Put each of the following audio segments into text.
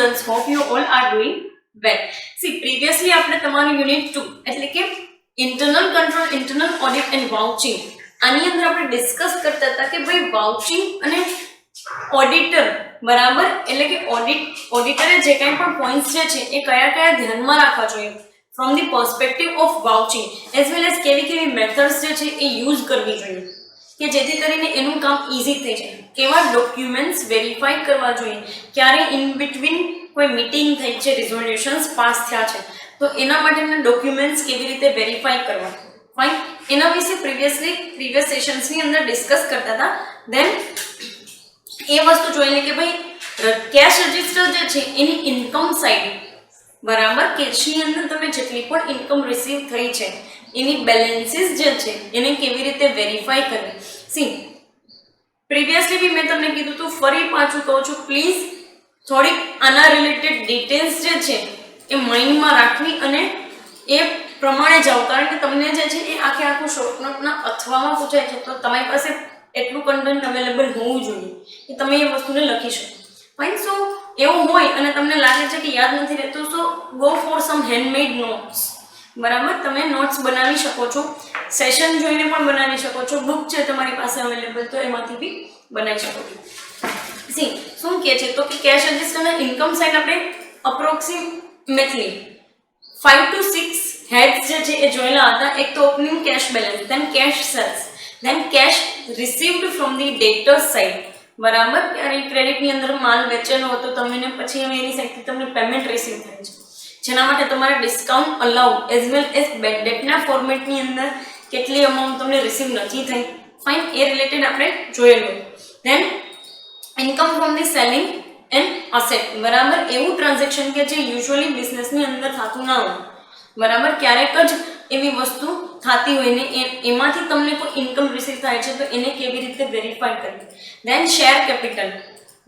students, hope you all are doing well. See, previously આપણે તમારું unit 2 એટલે કે internal control, internal audit and vouching આની અંદર આપણે ડિસ્કસ કરતા હતા કે ભાઈ વાઉચિંગ અને ઓડિટર બરાબર એટલે કે ઓડિટરે જે કંઈ પણ પોઈન્ટ્સ છે એ કયા કયા ધ્યાનમાં રાખવા જોઈએ from the perspective of vouching as well as કેવી મેથડ્સ છે એ યુઝ કરવી જોઈએ કે જેથી કરીને એનું કામ ઈઝી થઈ જાય, કેવા ડોક્યુમેન્ટ્સ વેરીફાઈ કરવા જોઈએ, ક્યારે ઇન બિટવીન કોઈ મીટિંગ થઈ છે, રિઝોલ્યુશન્સ પાસ થયા છે તો એના માટેના ડોક્યુમેન્ટ્સ કેવી રીતે વેરીફાઈ કરવા, ફાઇન, એના વિશે પ્રીવિયસ સેશન્સની અંદર ડિસ્કસ કરતા હતા. દેન એ વસ્તુ જોઈને કે ભાઈ કેશ રજિસ્ટર જે છે એની ઇન્કમ સાઇડ બરાબર કેશની અંદર તમે જેટલી પણ ઇન્કમ રિસીવ થઈ છે એની બેલેન્સીસ જે છે એને કેવી રીતે વેરીફાઈ કરવી. સી પ્રીવિયસલી બી મેં તમને કીધું હતું, ફરી પાછું કહું છું, પ્લીઝ થોડીક આના રિલેટેડ ડિટેલ્સ જે છે એ માઇન્ડમાં રાખવી અને એ પ્રમાણે જાઓ, કારણ કે તમને જે છે એ આખું શોર્ટનોટના અથવામાં પૂછાય છે તો તમારી પાસે એટલું કન્ટેન્ટ અવેલેબલ હોવું જોઈએ કે તમે એ વસ્તુને લખી શકો. ફાઇન, સો એવું હોય અને તમને લાગે છે કે યાદ નથી રહેતું, so go for some handmade notes બરાબર. તમે નોટ્સ બનાવી શકો છો, સેશન જોઈને પણ બનાવી શકો છો, બુક છે તમારી પાસે અવેલેબલ તો એમાંથી બી બનાવી શકો છો. સી શું કહે છે તો કે કેશ રજિસ્ટરના ઇન્કમ સાઇડ આપણે અપ્રોક્સિમેટલી 5 to 6 હેડ્સ જે છે એ જોયેલા હતા. એક તો opening cash balance, then cash sales, then cash received from the debtor side બરાબર. ત્યારે ક્રેડિટની અંદર માલ વેચેલો હતો તમને, પછી એની સાઇડથી તમને પેમેન્ટ રિસીવ થાય છે જેના માટે તમારે discount allowed as well as bad ડેટના ફોર્મેટની અંદર કેટલી અમાઉન્ટ તમને રિસીવ નથી થઈ, ફાઇન, એ રિલેટેડ આપણે જોયેલું. Then income from the selling and asset બરાબર, એવું ટ્રાન્ઝેક્શન કે જે યુઝ્યુઅલી બિઝનેસની અંદર થતું ના હોય બરાબર, ક્યારેક જ એવી વસ્તુ થતી હોય ને એમાંથી તમને કોઈ ઇન્કમ રિસીવ થાય છે તો એને કેવી રીતે વેરીફાઈ કરવી. ધેન શેર કેપિટલ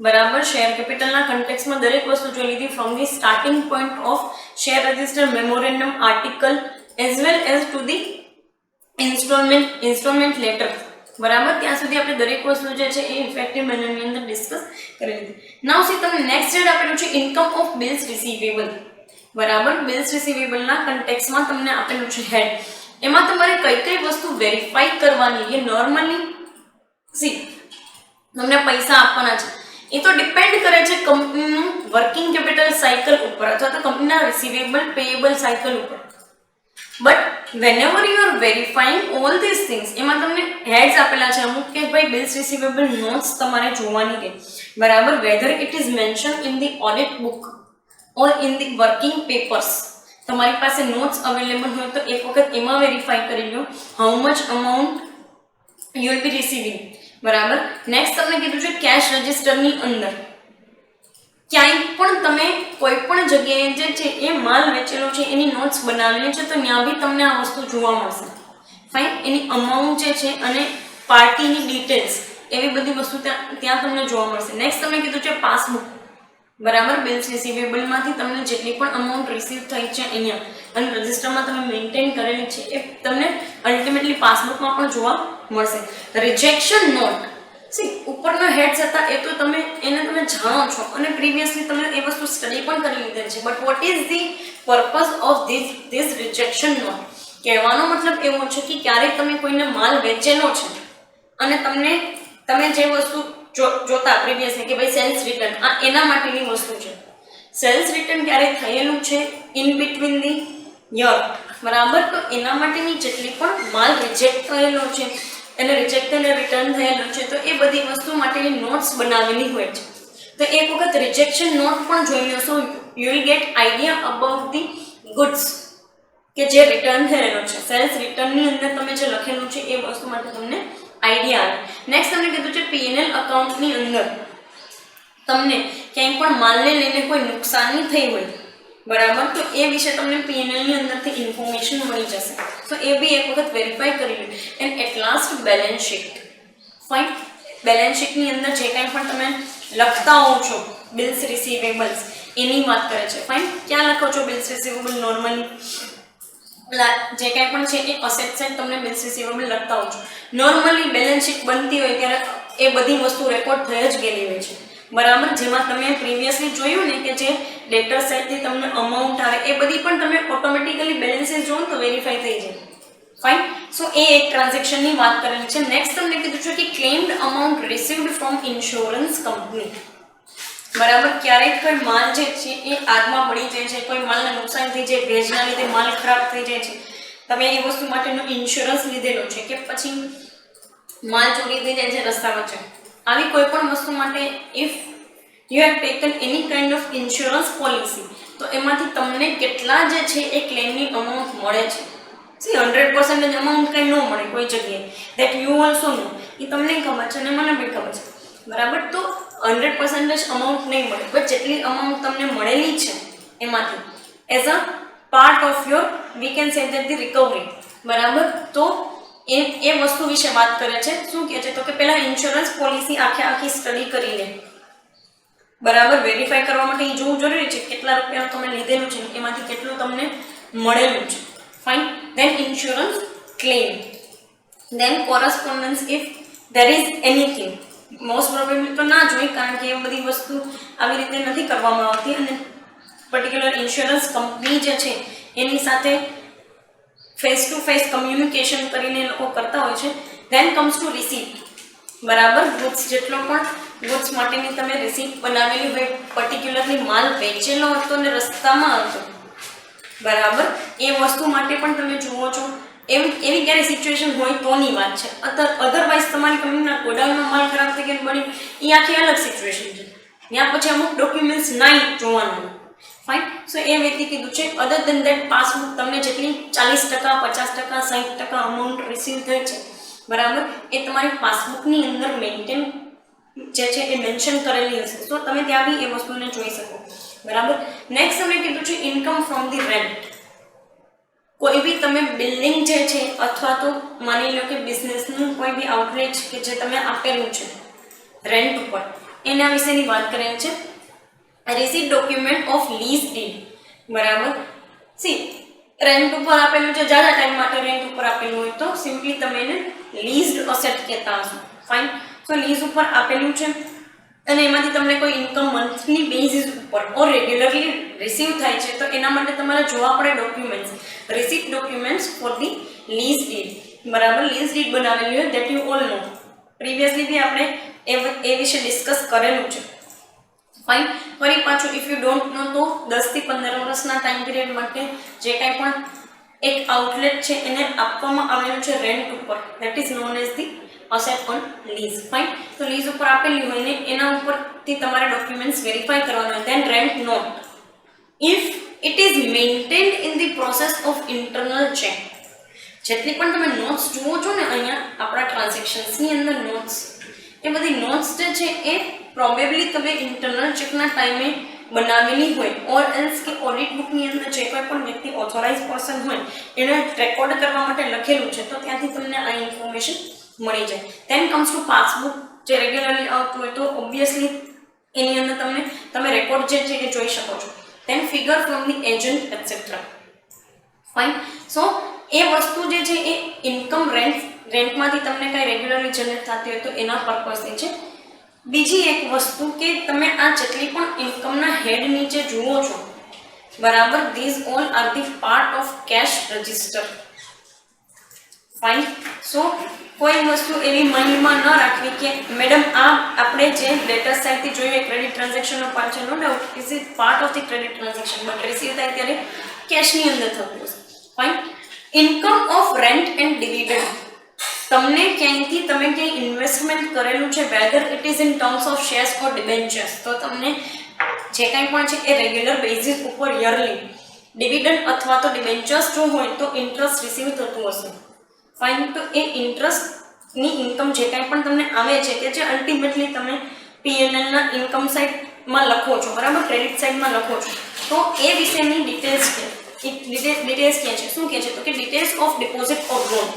બરાબર, શેર કેપિટલના કન્ટેક્સમાં દરેક વસ્તુ જોઈ લીધી from the starting point of share register, memorandum, article as well as to the installment letter બરાબર, ત્યાં સુધી આપણે દરેક વસ્તુ જે છે એ ઇફેક્ટિવ મેનરની અંદર ડિસ્કસ કરી લીધી. નાઉ સી તમને નેક્સ્ટ હેડ આપેલું છે ઇન્કમ ઓફ બિલ્સ રિસીવેબલ બરાબર. બિલ્સ રિસીવેબલના કન્ટેક્સમાં તમને આપેલું છે હેડ, એમાં તમારે કઈ વસ્તુ વેરીફાઈ કરવાની એ નોર્મલી સી તમને પૈસા આપવાના છે એ તો ડિપેન્ડ કરે છે કંપનીનું વર્કિંગ કેપિટલ સાયકલ ઉપર અથવા તો કંપનીના રિસીવેબલ પેયેબલ સાયકલ ઉપર. But whenever you are verifying all these things એમાં તમને હેડ્સ આપેલા છે અમુક કે ભાઈ બિલ્સ રિસીવેબલ નોટ્સ તમારે જોવાની છે બરાબર, whether it is mentioned in the audit book or in the working papers. તમારી પાસે નોટ્સ અવેલેબલ હોય તો એક વખત એમાં વેરીફાઈ કરી લો how much amount you will be receiving બરાબર. નેક્સ્ટ તમને કીધું છે કેશ રજિસ્ટરની અંદર ક્યાંય પણ તમે કોઈ પણ જગ્યાએ જે છે એ માલ વેચેલો છે એની નોટ્સ બનાવેલી છે તો ત્યાં બી તમને આ વસ્તુ જોવા મળશે, ફાઇન. એની અમાઉન્ટ જે છે અને પાર્ટીની ડિટેલ્સ એવી બધી વસ્તુ ત્યાં તમને જોવા મળશે. નેક્સ્ટ તમને કીધું છે પાસબુક બરાબર, બિલ્સ રિસીવેબલમાંથી તમને જેટલી પણ અમાઉન્ટ રિસીવ થઈ છે અહીંયા અને રજિસ્ટરમાં તમે મેન્ટેન કરેલી છે એ તમને અલ્ટિમેટલી પાસબુકમાં પણ જોવા મળશે. રિજેક્શન નોટ, સી ઉપરના હેડ્સ હતા એ તો તમે જાણો છો અને પ્રીવિયસલી તમે એ વસ્તુ સ્ટડી પણ કરી લીધેલી છે, but what is the purpose of this rejection note? કહેવાનો મતલબ એવો છે કે ક્યારેક તમે કોઈને માલ વેચેલો છે અને તમે જે વસ્તુ જોતા પ્રીવિયસલી કે ભાઈ સેલ્સ રિટર્ન, આ એના માટેની વસ્તુ છે. સેલ્સ રિટર્ન ક્યારે થયેલું છે ઇન બિટવીન ધી યર બરાબર, તો એના માટેની જેટલી પણ માલ રિજેક્ટ થયેલો છે એને રિજેક્ટ થઈને રિટર્ન થયેલું છે તો એ બધી વસ્તુ માટેની નોટ્સ બનાવેલી હોય છે. તો એક વખત રિજેક્શન નોટ પણ જોઈ લો, so you will get idea about the goods કે જે રિટર્ન થયેલો છે. સેલ્સ રિટર્નની અંદર તમે જે લખેલું છે એ વસ્તુ માટે તમને આઈડિયા આવે. નેક્સ્ટ તમને કીધું છે પીએનએલ અકાઉન્ટની અંદર તમને ક્યાંય પણ માલને લઈને કોઈ નુકસાની થઈ હોય બરાબર તો એ વિશે તમને પીએનએલની અંદરથી ઇન્ફોર્મેશન મળી જશે, તો એ બી એક વખત વેરીફાઈ કરી લો. And at last balance sheet, fine. Balance શીટની અંદર જે કાંઈ પણ તમે લખતા હોવ છો બિલ્સ રિસીવેબલ્સ એની વાત કરે છે, ફાઇન. ક્યાં લખો છો બિલ્સ રિસીવેબલ? નોર્મલી જે કાંઈ પણ છે એ અસેટ સાઇડ તમને બિલ્સ રિસીવેબલ લખતા હોવ છો. નોર્મલી બેલેન્સ શીટ બનતી હોય ત્યારે એ બધી વસ્તુ રેકોર્ડ થઈ જ ગયેલી હોય છે, બરાબર, જેમાં તમે પ્રીવિયસલી જોયું ને કે જે ડેટર સાઇડથી તમને અમાઉન્ટ આવે એ બધી પણ તમે ઓટોમેટિકલી બેલેન્સીસ જો તો વેરીફાઈ થઈ જાય. ફાઇન. સો એ એક ટ્રાન્ઝેક્શનની વાત કરેલી છે. નેક્સ્ટ તમને કીધું છે કે ક્લેમ્ડ amount received from insurance company. બરાબર, ક્યારેક કોઈ માલ જે છે એ આગમાં પડી જાય છે, કોઈ માલને નુકસાન થઈ જાય, ભેજના લીધે માલ ખરાબ થઈ જાય છે, તમે એ વસ્તુ માટેનો ઇન્સ્યોરન્સ લીધેલો છે કે પછી માલ ચોરી થઈ જાય છે રસ્તા વચ્ચે, આવી કોઈ પણ વસ્તુ માટે if you have taken any kind of insurance policy, તો એમાંથી તમને કેટલા જે છે એ ક્લેમની અમાઉન્ટ મળે છે. સી 100% અમાઉન્ટ કંઈ ન મળે કોઈ જગ્યાએ, દેટ યુ ઓલ્સો નો, એ તમને ખબર છે અને મને બી ખબર છે. બરાબર, તો 100% અમાઉન્ટ નહીં મળે, બટ જેટલી અમાઉન્ટ તમને મળેલી છે એમાંથી as a part of your V can say that the recovery. બરાબર, તો એ વસ્તુ વિશે વાત કરે છે. શું કહે છે તો કે પહેલા ઇન્સ્યોરન્સ પોલિસી આખી સ્ટડી કરી લે. બરાબર, વેરીફાઈ કરવા માટે એ જોવું જરૂરી છે કેટલા રૂપિયા તમે લીધેલું છે, એમાંથી કેટલું તમને મળેલું છે. Fine. Then insurance claim, then correspondence if there is anything. Most probably તો ના જોઈ, કારણ કે એ બધી વસ્તુ આવી રીતે નથી કરવામાં આવતી અને પર્ટિક્યુલર ઇન્સ્યોરન્સ કંપની જે છે એની સાથે ફેસ ટુ ફેસ કમ્યુનિકેશન કરીને લોકો કરતા હોય છે. Then comes to receipt. બરાબર, ગુડ્સ જેટલો પણ ગુડ્સ માટેની તમે રિસીપ્ટ બનાવેલી હોય, પર્ટિક્યુલરલી માલ વેચેલો હતો ને રસ્તામાં હતો, બરાબર, એ વસ્તુ માટે પણ તમે જુઓ છો. એવી ક્યારે સિચ્યુએશન હોય તોની વાત છે. અધરવાઇઝ તમારી કંપનીના ગોડાઉનમાં માલ ખરાબ થઈ ગયો બની, એ આખી અલગ સિચ્યુએશન છે. ત્યાં પછી અમુક ડોક્યુમેન્ટ્સ નહીં જોવાનું. ફાઇન. સો એ વ્યક્તિ કીધું છે અધર દેન દેટ પાસબુક તમને જેટલી 40%, 50%, 60% અમાઉન્ટ રિસીવ થઈ છે, બરાબર, એ તમારી પાસબુકની અંદર મેન્ટેન જે છે એ મેન્શન કરેલી હશે, તો તમે ત્યાં બી એ વસ્તુને જોઈ શકો. બરાબર. નેક્સ્ટ તમને કીધું છે ઇન્કમ ફ્રોમ ધી રેન્ટ. કોઈ બી તમે બિલ્ડિંગ જે છે અથવા તો માની લો કે બિઝનેસનું કોઈ બી આઉટલેટ કે જે તમે આપેલું છે રેન્ટ ઉપર, એના વિશેની વાત કરેલ છે. Receipt document of lease deed. બરાબર, સી રેન્ટ ઉપર આપેલું છે, જ્યાદા ટાઈમ માટે રેન્ટ ઉપર આપેલું હોય તો સિમ્પલી તમે એને લીઝડ અસેટ કહેતા હશો. ફાઇન. સો લીઝ ઉપર આપેલું છે અને એમાંથી તમને કોઈ ઇન્કમ મંથલી બેઝિસ ઉપર ઓર રેગ્યુલરલી રિસીવ થાય છે, તો એના માટે તમારે જોવા પડે documents, receipt documents for the lease deed. બરાબર, લીઝ ડીડ બનાવેલી હોય, that you all know. Previously બી આપણે એ વિશે ડિસ્કસ કરેલું છે. ફાઇન. ફરી પાછું ઇફ યુ ડોન્ટ નો તો 10 થી 15 વર્ષના ટાઈમ પીરિયડ માટે જે કાંઈ પણ એક આઉટલેટ છે એને આપવામાં આવેલું છે રેન્ટ ઉપર, that is known as the asset on lease. Fine. તો લીઝ ઉપર આપેલી હોય ને એના ઉપરથી તમારે ડોક્યુમેન્ટ્સ વેરીફાઈ કરવાના હોય. Then rent note if it is maintained in the process of internal check. જેટલી પણ તમે નોટ્સ જુઓ છો ને અહીંયા આપણા ટ્રાન્ઝેક્શન્સની અંદર નોટ્સ, એ બધી નોટ્સ જે છે એ પ્રોબેબલી તમે ઇન્ટરનલ ચેકના ટાઈમે બનાવેલી હોય, ઓર એલ્સ કે ઓડિટ બુકની અંદર જે કોઈ પણ વ્યક્તિ ઓથોરાઇઝ પર્સન હોય એને રેકોર્ડ કરવા માટે લખેલું છે, તો ત્યાંથી તમને આ ઇન્ફોર્મેશન મળી જાય. ધેન કમ્સ ટુ પાસબુક, જે રેગ્યુલરલી આવતું હોય તો ઓબ્વિયસલી એની અંદર તમે રેકોર્ડ જે છે એ જોઈ શકો છો. Then figure from the agent etcetera. Fine. So એ વસ્તુ જે છે એ ઇન્કમ રેન્ટમાંથી તમને કાંઈ રેગ્યુલરલી જનરેટ થતી હોય તો એના પર્પઝથી છે. બીજી એક વસ્તુ કે તમે આ જેટલી પણ ઇન્કમના હેડ નીચે જુઓ છો, બરાબર, these all are the part of cash register. Fine. So કોઈ વસ્તુ એવી માઇન્ડમાં ન રાખવી કે મેડમ આ આપણે જે ડેટા સાઇડથી જોઈએ ક્રેડિટ ટ્રાન્ઝેક્શનનો પાર્ટ છે, no doubt is it part of the credit transaction, but receive થાય ત્યારે કેશની અંદર થતું હશે. Fine. Income of rent and dividend. તમને ક્યાંયથી તમે ક્યાંય ઇન્વેસ્ટમેન્ટ કરેલું છે, whether it is in terms of shares or debentures, તો તમને જે કાંઈ પણ છે એ રેગ્યુલર બેઝિસ ઉપર યરલી ડિવિડન્ડ અથવા તો ડિબેન્ચર્સ જો હોય તો ઇન્ટરેસ્ટ રિસીવ થતું હશે. ફાઇન. તો એ ઇન્ટરેસ્ટની ઇન્કમ જે કાંઈ પણ તમને આવે છે કે જે અલ્ટિમેટલી તમે પીએનએલના ઇન્કમ સાઇડમાં લખો છો, બરાબર, ક્રેડિટ સાઇડમાં લખો છો, તો એ વિશેની ડિટેલ્સ ડિટેલ્સ ક્યાં છે, શું કહે છે તો કે details of deposit or loan.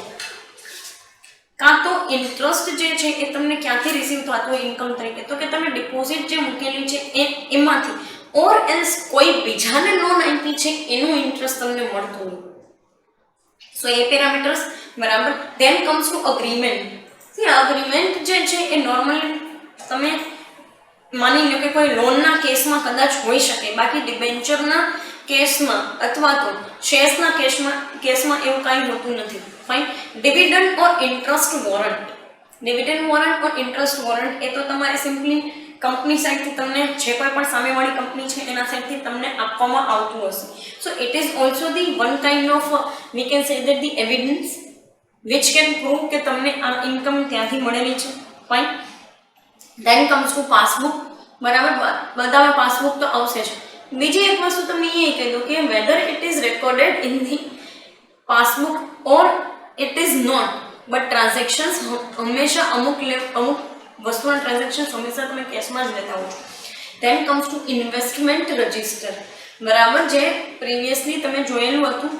કાં તો ઇન્ટરેસ્ટ જે છે એ તમને ક્યાંથી રિસીવ થતું હોય ઇન્કમ તરીકે, તો કે તમે ડિપોઝિટ જે મૂકેલી છે એમાંથી, ઓર એલ્સ કોઈ બીજાને લોન આપી છે એનું ઇન્ટરેસ્ટ તમને મળતું હોય. સો એ પેરામીટર્સ, બરાબર. Then comes to agreement. See agreement જે છે એ નોર્મલી તમે માની લો કે કોઈ લોનના કેસમાં કદાચ હોઈ શકે, બાકી ડિબેન્ચરના કેસમાં અથવા તો શેર્સના કેસમાં એવું કાંઈ હોતું નથી. ફાઇન. ડિવિડન્ડ ઓર ઇન્ટરેસ્ટ વોરંટ. ડિવિડન્ડ વોરંટ ઓર ઇન્ટરેસ્ટ વોરંટ એ તો તમારે સિમ્પલી કંપની સાઇડથી તમને જે કોઈ પણ સામેવાળી કંપની છે એના સાઇડથી તમને આપવામાં આવતું હશે. So it is also the one kind of we can say that the evidence which can prove કે તમને આ ઇન્કમ ત્યાંથી મળેલી છે. Fine. Then comes to passbook. બરાબર, બધામાં પાસબુક તો આવશે જ. બીજી એક વસ્તુ તમને એ કહી દઉં કે whether it is recorded in the passbook or it is not, but transactions હંમેશા અમુક વસ્તુના ટ્રાન્ઝેક્શન્સ હંમેશા તમે કેશમાં જ લેતા હો છો. Then comes to investment register. બરાબર, જે પ્રીવિયસલી તમે જોયેલું હતું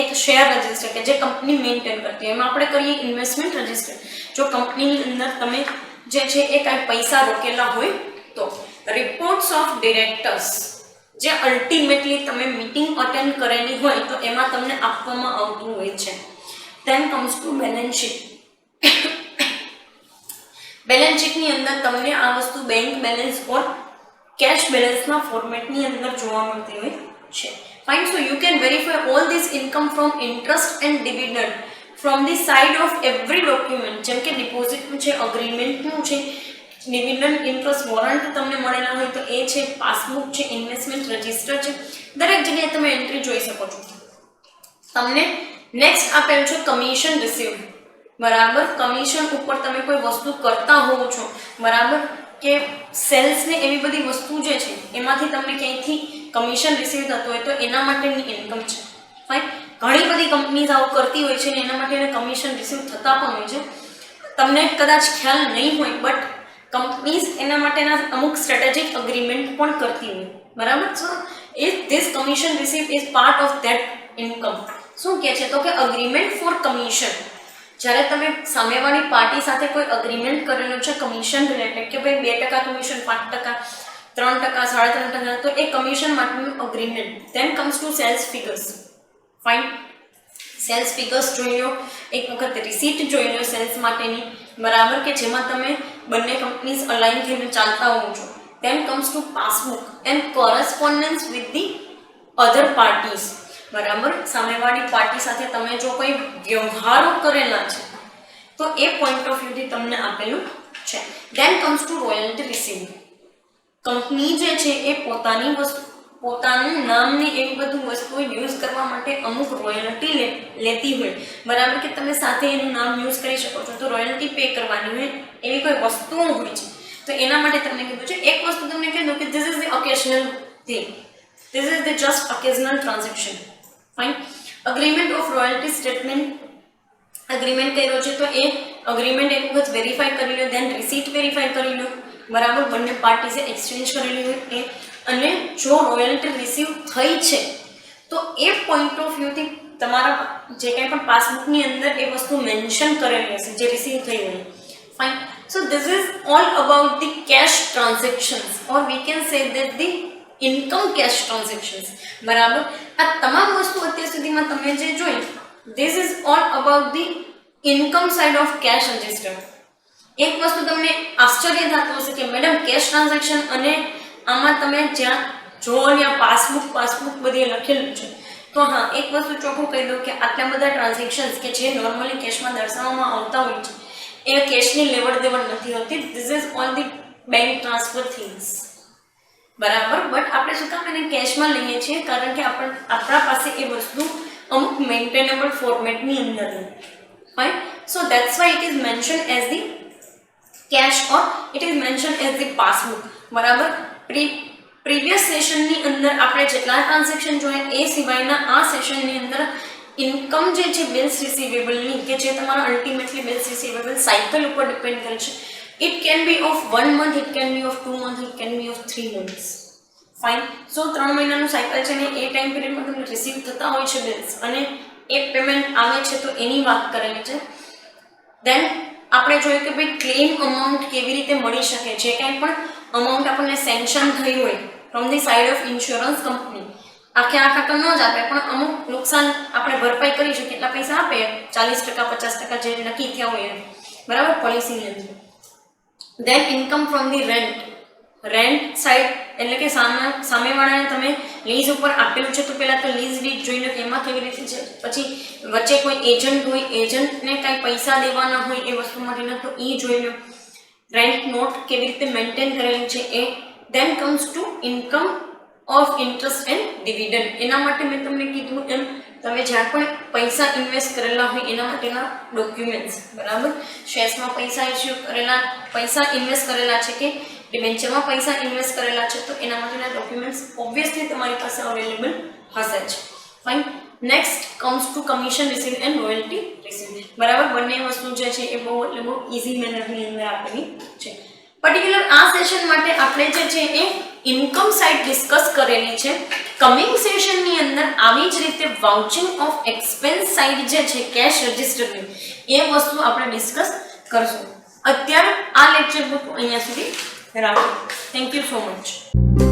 એક શેર રજિસ્ટર કે જે કંપની મેન્ટેન કરતી હોય, એમાં આપણે કરીએ ઇન્વેસ્ટમેન્ટ રજિસ્ટર. જો કંપનીની અંદર તમે જે છે એ કાંઈ પૈસા રોકેલા હોય તો રિપોર્ટ્સ ઓફ ડિરેક્ટર્સ, જે અલ્ટિમેટલી તમે મીટિંગ અટેન્ડ કરેલી હોય તો એમાં તમને આપવામાં આવતું હોય છે. Then comes to balance sheet. Balance શીટની અંદર તમને આ વસ્તુ બેંક બેલેન્સ ઓર કેશ બેલેન્સના ફોર્મેટની અંદર જોવા મળતી હોય છે. Fine. So you can verify all this income from interest and dividend from the side of every document. જેમ કે ડિપોઝિટનું છે, અગ્રીમેન્ટનું છે, ડિવિડન્ડ ઇન્ટરેસ્ટ વોરંટ તમને મળેલા હોય તો એ છે, પાસબુક છે, ઇન્વેસ્ટમેન્ટ રજિસ્ટર છે, દરેક જગ્યાએ તમે એન્ટ્રી જોઈ શકો છો. તમને નેક્સ્ટ આપેલું છે કમિશન રિસીવ્ડ. બરાબર, કમિશન ઉપર તમે કોઈ વસ્તુ કરતા હોવ છો, બરાબર, કે સેલ્સ ને એવી બધી વસ્તુ જે છે એમાંથી તમને ક્યાંયથી કમિશન રિસીવ થતું હોય તો એના માટેની ઇન્કમ છે. ફાઇન. ઘણી બધી કંપનીઝ આવું કરતી હોય છે ને એના માટે કમિશન રિસીવ થતા પણ હોય છે. તમને કદાચ ખ્યાલ નહીં હોય, બટ કંપનીઝ એના માટેના અમુક સ્ટ્રેટેજિક અગ્રીમેન્ટ પણ કરતી હોય. બરાબર. સો if this commission receive is part of that income. શું કહે છે તો કે અગ્રીમેન્ટ ફોર કમિશન. જ્યારે તમે સામેવાળી પાર્ટી સાથે કોઈ અગ્રીમેન્ટ કરેલું છે કમિશન રિલેટેડ કે ભાઈ 2% કમિશન, 5%, 3%, 3.5%, તો એ કમિશન માટેનું agreement. Then comes to sales figures. Fine. Sales figures જોઈ લો, એક વખત રિસીટ જોઈ લો સેલ્સ માટેની, બરાબર, કે જેમાં તમે બંને કંપનીઝ અલાઇન થઈને ચાલતા હોવ છો. Then comes to passbook and correspondence with the other parties. બરાબર, સામેવાળી પાર્ટી સાથે તમે જો કોઈ વ્યવહારો કરેલા છે તો એ પોઈન્ટ ઓફ વ્યૂથી તમને આપેલું છે. Then comes to royalty received. Company જે છે એ પોતાનું નામની એવી બધું વસ્તુઓ યુઝ કરવા માટે અમુક રોયલ્ટી લેતી હોય. બરાબર, કે તમે સાથે એનું નામ યુઝ કરી શકો છો તો રોયલ્ટી પે કરવાની હોય, એવી કોઈ વસ્તુઓ હોય છે તો એના માટે તમને કીધું છે. એક વસ્તુ તમને કીધું કે this is the occasional thing, this is the just occasional transaction. Fine. Agreement of royalty statement. Agreement કર્યો છે તો એ અગ્રીમેન્ટ એક વખત વેરીફાઈ કરી લો, ધેન રિસીટ વેરીફાઈ કરી લો. બરાબર, બંને પાર્ટીઝે એક્સચેન્જ કરેલી હોય એ. અને જો રોયલ્ટી રિસીવ થઈ છે તો એ પોઈન્ટ ઓફ વ્યૂથી તમારા જે કંઈ પણ પાસબુકની અંદર એ વસ્તુ મેન્શન કરેલી હશે જે રિસીવ થઈ હોય. Fine. So this is all about the cash transactions or we can say that the income cash transactions. બરાબર, આ તમામ વસ્તુ અત્યાર સુધીમાં તમે જે જોઈ, this is all about the income side of cash register. એક વસ્તુ તમને આશ્ચર્ય થતું હશે કે મેડમ કેશ ટ્રાન્ઝેક્શન અને આમાં તમે જ્યાં જોવો ત્યાં પાસબુક બધી લખેલું છે. તો હા, એક વસ્તુ ચોખ્ખું કહી દઉં કે આટલા બધા ટ્રાન્ઝેક્શન્સ કે જે નોર્મલી કેશમાં દર્શાવવામાં આવતા હોય છે એ કેશની લેવડ દેવડ નથી હોતી. This is all the bank transfer things. બરાબર, બટ આપણે શું કામ એને કેશમાં લઈએ છીએ? કારણ કે આપણા પાસે એ વસ્તુ અમુક મેન્ટેનેબલ ફોર્મેટની અંદર હોય. Fine. So that's why it is mention as the cash or it is mention as the passbook. બરાબર, પ્રીવિયસ સેશનની અંદર આપણે જેટલા ટ્રાન્ઝેક્શન જોયા એ સિવાયના આ સેશનની અંદર ઇન્કમ જે છે બિલ્સ રિસીવેબલની, કે જે તમારા અલ્ટિમેટલી બિલ્સ રિસીવેબલ સાયકલ ઉપર ડિપેન્ડ કરે છે. It can be of 1 month, it can be of 2 months, it can be of 3 months. Fine. So 3 મહિનાનું સાયકલ છે ને એ ટાઈમ પીરિયડમાં તમને રિસીવ થતા હોય છે બિલ્સ અને એ પેમેન્ટ આવે છે તો એની વાત કરેલી છે. ધેન આપણે જોયું કે ભાઈ ક્લેમ અમાઉન્ટ કેવી રીતે મળી શકે. જે કાંઈ પણ અમાઉન્ટ આપણને સેન્કશન થઈ હોય from the side of insurance company, આખા તો ન જ આપે પણ અમુક નુકસાન આપણે ભરપાઈ કરીશું. કેટલા પૈસા આપે? 40%, 50% જે નક્કી થયા હોય. બરાબર, પોલિસીની અંદર. Then income from the rent. Rent side એટલે કે સામેવાળાને તમે લીઝ ઉપર આપેલું છે તો પહેલાં તો લીઝ ડીડ જોઈ લો કે એમાં કેવી રીતે છે, પછી વચ્ચે કોઈ એજન્ટ હોય, એજન્ટને કાંઈ પૈસા દેવાના હોય એ વસ્તુ માટેના તો એ જોઈ લો, રેન્ટ નોટ કેવી રીતે મેન્ટેન કરેલી છે એ, then comes to income of interest and dividend. એના માટે મેં તમને કીધું એમ તમે જ્યાં પણ પૈસા ઇન્વેસ્ટ કરેલા હોય એના માટેના ડોક્યુમેન્ટ્સ, બરાબર, શેર્સમાં પૈસા ઇસ્યુ કરેલા, પૈસા ઇન્વેસ્ટ કરેલા છે કે ડિબેન્ચરમાં પૈસા ઇન્વેસ્ટ કરેલા છે તો એના માટેના ડોક્યુમેન્ટ્સ ઓબ્વિયસલી તમારી પાસે અવેલેબલ હશે જ. Fine. Next comes to commission receive and royalty receive. બરાબર, બંને વસ્તુ જે છે એ બહુ ઇઝી મેનરની અંદર આપેલી છે. પર્ટિક્યુલર આ સેશન માટે આપણે જે છે એ ઇન્કમ સાઇડ ડિસ્કસ કરેલી છે. કમિંગ સેશનની અંદર આવી જ રીતે વાઉચિંગ ઓફ એક્સપેન્સ સાઇડ જે છે કેશ રજિસ્ટરની એ વસ્તુ આપણે ડિસ્કસ કરશું. અત્યારે આ લેક્ચર બુક અહીંયા સુધી રાખો. Thank you so much.